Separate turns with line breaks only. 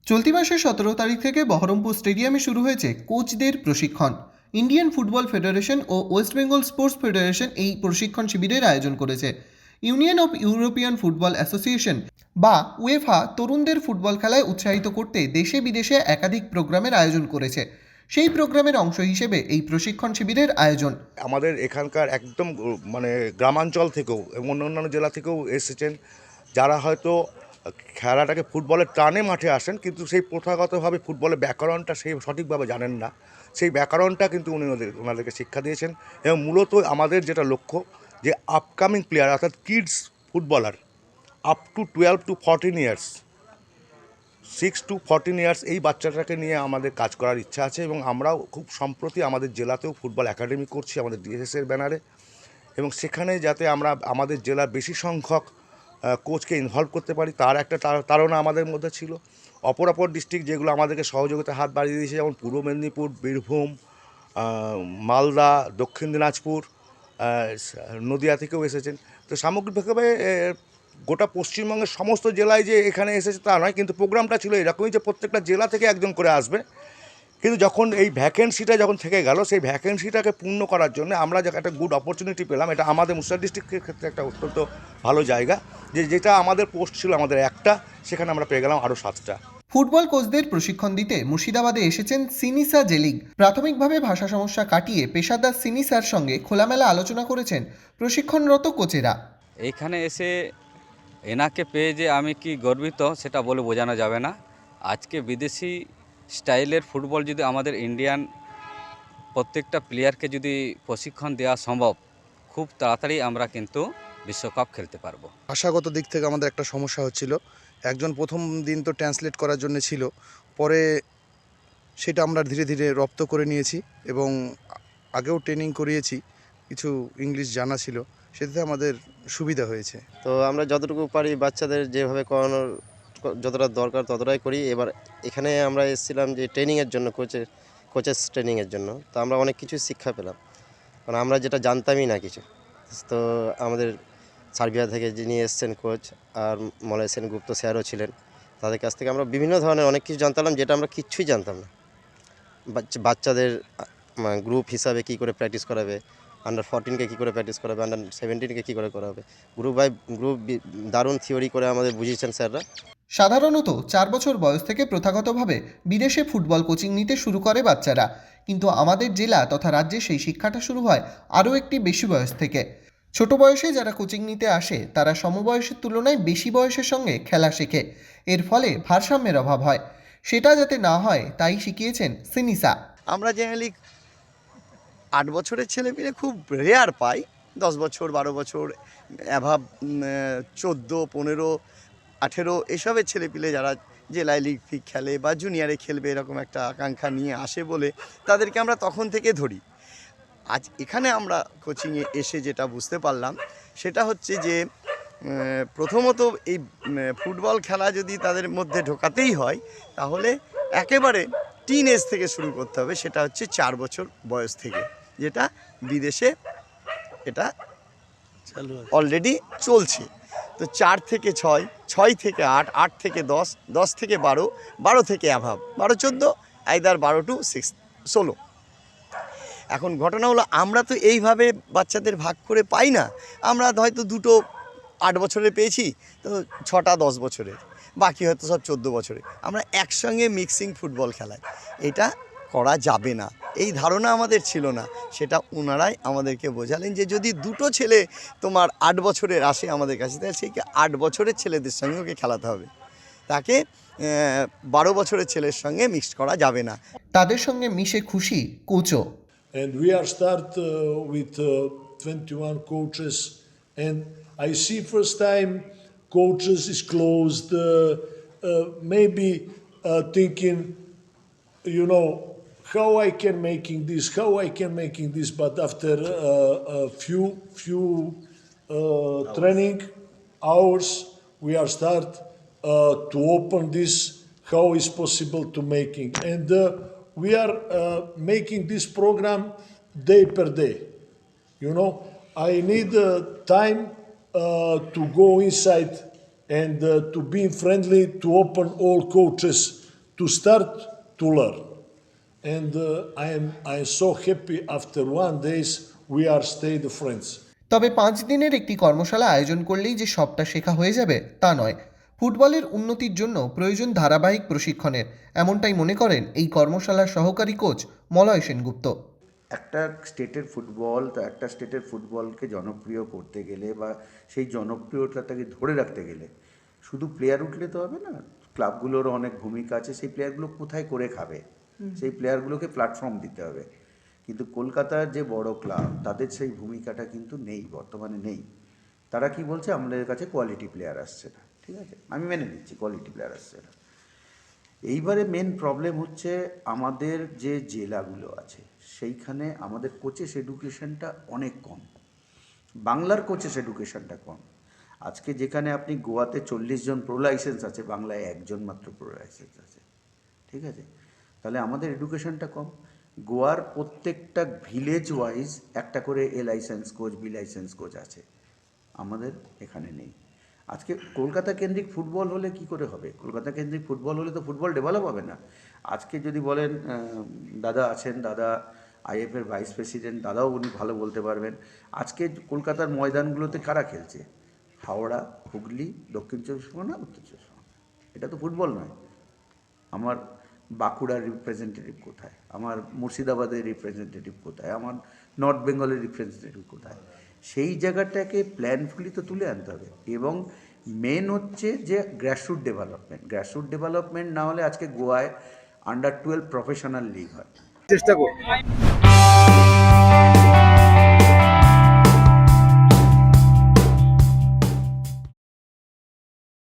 চলতি মাসের 17 তারিখ থেকে বহরমপুর স্টেডিয়ামে শুরু হয়েছে কোচদের প্রশিক্ষণ। ইন্ডিয়ান ফুটবল ফেডারেশন ও ওয়েস্ট বেঙ্গল স্পোর্টস ফেডারেশন এই প্রশিক্ষণ শিবিরের আয়োজন করেছে। Union of European football association বা উয়েফা তরুণদের ফুটবল খেলায় উৎসাহিত করতে দেশে বিদেশে একাধিক প্রোগ্রামের আয়োজন করেছে। সেই প্রোগ্রামের অংশ হিসেবে এই প্রশিক্ষণ শিবিরের আয়োজন।
আমাদের এখানকার একদম মানে গ্রামাঞ্চল থেকেও এবং অন্যান্য জেলা থেকেও এসেছেন, যারা হয়তো খেলাটাকে ফুটবলের টানে মাঠে আসেন, কিন্তু সেই প্রথাগতভাবে ফুটবলের ব্যাকরণটা সেই সঠিকভাবে জানেন না। সেই ব্যাকরণটা কিন্তু ওনাদেরকে শিক্ষা দিয়েছেন। এবং মূলত আমাদের যেটা লক্ষ্য, যে আপকামিং প্লেয়ার অর্থাৎ kids footballer up to 12 to 14 years, 6 to 14 years, এই বাচ্চাটাকে নিয়ে আমাদের কাজ করার ইচ্ছা আছে। এবং আমরাও খুব সম্প্রতি আমাদের জেলাতেও ফুটবল একাডেমি করছি আমাদের ডিএসএসের ব্যানারে, এবং সেখানে যাতে আমরা আমাদের জেলার বেশি সংখ্যক কোচকে ইনভলভ করতে পারি, তার একটা তাড়না আমাদের মধ্যে ছিল। অপর ডিস্ট্রিক্ট যেগুলো আমাদেরকে সহযোগিতার হাত বাড়িয়ে দিয়েছে, যেমন পূর্ব মেদিনীপুর, বীরভূম, মালদা, দক্ষিণ দিনাজপুর, নদিয়া থেকেও এসেছেন। তো সামগ্রিকভাবে গোটা পশ্চিমবঙ্গের সমস্ত জেলায় যে এখানে এসেছে তা নয়, কিন্তু প্রোগ্রামটা ছিল এরকমই যে প্রত্যেকটা জেলা থেকে একজন করে আসবে। কিন্তু যখন এই ভ্যাকেন্সিটা যখন থেকে গেল, সেই ভ্যাকেন্সিটাকে পূর্ণ করার জন্য আমরা যে একটা গুড অপরচুনিটি পেলাম, এটা আমাদের মুর্শিদাবাদ ডিস্ট্রিক্টের ক্ষেত্রে একটা অত্যন্ত ভালো জায়গা, যেটা আমাদের পোস্ট ছিল আমাদের একটা, সেখানে আমরা পেয়ে গেলাম আরও 7টা।
ফুটবল কোচদের প্রশিক্ষণ দিতে মুর্শিদাবাদে এসেছেন সিনিসা জেলিগ। প্রাথমিকভাবে ভাষা সমস্যা কাটিয়ে পেশাদার সিনিসার সঙ্গে খোলামেলা আলোচনা করেছেন প্রশিক্ষণরত কোচেরা।
এইখানে এসে এনাকে পেয়ে যে আমি কি গর্বিত সেটা বলে বোঝানো যাবে না। আজকে বিদেশি স্টাইলের ফুটবল যদি আমাদের ইন্ডিয়ান প্রত্যেকটা প্লেয়ারকে যদি প্রশিক্ষণ দেওয়া সম্ভব, খুব তাড়াতাড়ি আমরা কিন্তু বিশ্বকাপ খেলতে পারবো।
ভাষাগত দিক থেকে আমাদের একটা সমস্যা হচ্ছিল। একজন প্রথম দিন তো ট্রান্সলেট করার জন্য ছিল, পরে সেটা আমরা ধীরে ধীরে রপ্ত করে নিয়েছি এবং আগেও ট্রেনিং করিয়েছি, কিছু ইংলিশ জানা ছিল, সেটাতে আমাদের সুবিধা হয়েছে।
তো আমরা যতটুকু পারি বাচ্চাদের যেভাবে করানোর যতটা দরকার ততটাই করি। এবার এখানে আমরা এসেছিলাম যে ট্রেনিংয়ের জন্য, কোচেস ট্রেনিংয়ের জন্য। তো আমরা অনেক কিছু শিক্ষা পেলাম, কারণ আমরা যেটা জানতামই না কিছু। তো আমাদের সার্বিয়া থেকে যিনি এসছেন কোচ, আর মলয় সেনগুপ্ত স্যারও ছিলেন, তাদের কাছ থেকে আমরা বিভিন্ন ধরনের অনেক কিছু জানতাম, যেটা আমরা কিচ্ছুই জানতাম না। বাচ্চাদের গ্রুপ হিসাবে কী করে প্র্যাকটিস করাবে, আন্ডার 14কে কী করে প্র্যাকটিস করাবে, আন্ডার 17কে কী করে করাবে, গ্রুপ বাই গ্রুপ দারুণ থিওরি করে আমাদের বুঝিয়েছেন স্যাররা।
সাধারণত 4 বছর বয়স থেকে প্রথাগতভাবে বিদেশে ফুটবল কোচিং নিতে শুরু করে বাচ্চারা, কিন্তু আমাদের জেলা তথা রাজ্যে সেই শিক্ষাটা শুরু হয় আরও একটি বেশি বয়স থেকে। ছোট বয়সে যারা কোচিং নিতে আসে তারা সমবয়সের তুলনায় বেশি বয়সের সঙ্গে খেলা শেখে। এর ফলে ভারসাম্যের অভাব হয়। সেটা যাতে না হয় তাই শিখিয়েছেন সিনিসা।
আমরা জেনারেলি 8 বছরের ছেলেপিলে খুব রেয়ার পাই। 10 বছর, 12 বছর, অ্যাভাব 14, 15, 18 এসবের ছেলেপিলে যারা জেলায় লিগ ফিগ খেলে বা জুনিয়রে খেলবে এরকম একটা আকাঙ্ক্ষা নিয়ে আসে বলে তাদেরকে আমরা তখন থেকে ধরি। আজ এখানে আমরা কোচিংয়ে এসে যেটা বুঝতে পারলাম সেটা হচ্ছে যে প্রথমত এই ফুটবল খেলা যদি তাদের মধ্যে ঢোকাতেই হয়, তাহলে একেবারে টিন এজ থেকে শুরু করতে হবে। সেটা হচ্ছে 4 বছর বয়স থেকে, যেটা বিদেশে এটা অলরেডি চলছে। তো 4 থেকে 6, 6 থেকে 8, 8 থেকে 10, 10 থেকে 12, 12 থেকে অ্যাভাব, 12-14, আইদার 12 to 16। এখন ঘটনা হলো আমরা তো এইভাবে বাচ্চাদের ভাগ করে পাই না। আমরা হয়তো 2টো 8 বছরে পেয়েছি, তো 6টা 10 বছরের, বাকি হয়তো সব 14 বছরে। আমরা একসঙ্গে মিক্সিং ফুটবল খেলাই, এটা করা যাবে না, এই ধারণা আমাদের ছিল না। সেটা ওনারাই আমাদেরকে বোঝালেন যে যদি 2টো ছেলে তোমার 8 বছরের আসে আমাদের কাছে, তাহলে সেই 8 বছরের ছেলেদের সঙ্গে ওকে খেলাতে হবে, তাকে 12 বছরের ছেলের সঙ্গে মিক্সড করা যাবে না।
তাদের সঙ্গে মিশে খুশি কোচও।
And we are start with 21 coaches, and I see first time coaches is closed, maybe thinking, you know, how I can making this, but after a few training hours, we are start to open this, how is possible to making, and we are making this program day per day. You know, I need time to go inside and to be friendly, to open all coaches to start to learn. And I am so happy after 1 days we are stayed friends.
তবে 5 দিনের একটি কর্মশালা আয়োজন করলেই যে সবটা শেখা হয়ে যাবে তা নয়। ফুটবলের উন্নতির জন্য প্রয়োজন ধারাবাহিক প্রশিক্ষণের, এমনটাই মনে করেন এই কর্মশালার সহকারী কোচ মলয় সেনগুপ্ত।
একটা স্টেটের ফুটবল, তো একটা স্টেটের ফুটবলকে জনপ্রিয় করতে গেলে বা সেই জনপ্রিয়তাটাকে ধরে রাখতে গেলে শুধু প্লেয়ার উঠলে তো হবে না, ক্লাবগুলোরও অনেক ভূমিকা আছে। সেই প্লেয়ারগুলো কোথায় করে খাবে, সেই প্লেয়ারগুলোকে প্ল্যাটফর্ম দিতে হবে। কিন্তু কলকাতার যে বড় ক্লাব, তাদের সেই ভূমিকাটা কিন্তু নেই, বর্তমানে নেই। তারা কি বলছে, আমাদের কাছে কোয়ালিটি প্লেয়ার আসছে না। ঠিক আছে, আমি মেনে নিচ্ছি কোয়ালিটি প্লেয়ার আসছে না। এইবারে মেন প্রবলেম হচ্ছে আমাদের যে জেলাগুলো আছে সেইখানে আমাদের কোচেস এডুকেশনটা অনেক কম, বাংলার কোচেস এডুকেশনটা কম। আজকে যেখানে আপনি গোয়াতে 40 জন প্রো লাইসেন্স আছে, বাংলায় 1 জন মাত্র প্রো লাইসেন্স আছে। ঠিক আছে, তাহলে আমাদের এডুকেশনটা কম। গোয়ার প্রত্যেকটা ভিলেজ ওয়াইজ একটা করে A licence coach, B licence coach আছে, আমাদের এখানে নেই। আজকে কলকাতা কেন্দ্রিক ফুটবল হলে কি করে হবে? কলকাতা কেন্দ্রিক ফুটবল হলে তো ফুটবল ডেভেলপ হবে না। আজকে যদি বলেন, দাদা আছেন, দাদা আইএফের ভাইস প্রেসিডেন্ট, দাদাও উনি ভালো বলতে পারবেন। আজকে কলকাতার ময়দানগুলোতে কারা খেলছে? হাওড়া, হুগলি, দক্ষিণ 24 পরগনা, উত্তর 24 পরগনা। এটা তো ফুটবল নয়। আমার বাঁকুড়ার রিপ্রেজেন্টেটিভ কোথায়? আমার মুর্শিদাবাদের রিপ্রেজেন্টেটিভ কোথায়? আমার নর্থ বেঙ্গলের রিপ্রেজেন্টেটিভ কোথায়? সেই জায়গাটাকে প্ল্যানফুলি তো তুলে আনতে হবে। এবং মেন হচ্ছে যে গ্রাসরুট ডেভেলপমেন্ট। গ্রাসরুট ডেভেলপমেন্ট না হলে আজকে গোয়ায় আন্ডার 12 প্রফেশনাল লিগ হয়।
চেষ্টা করব।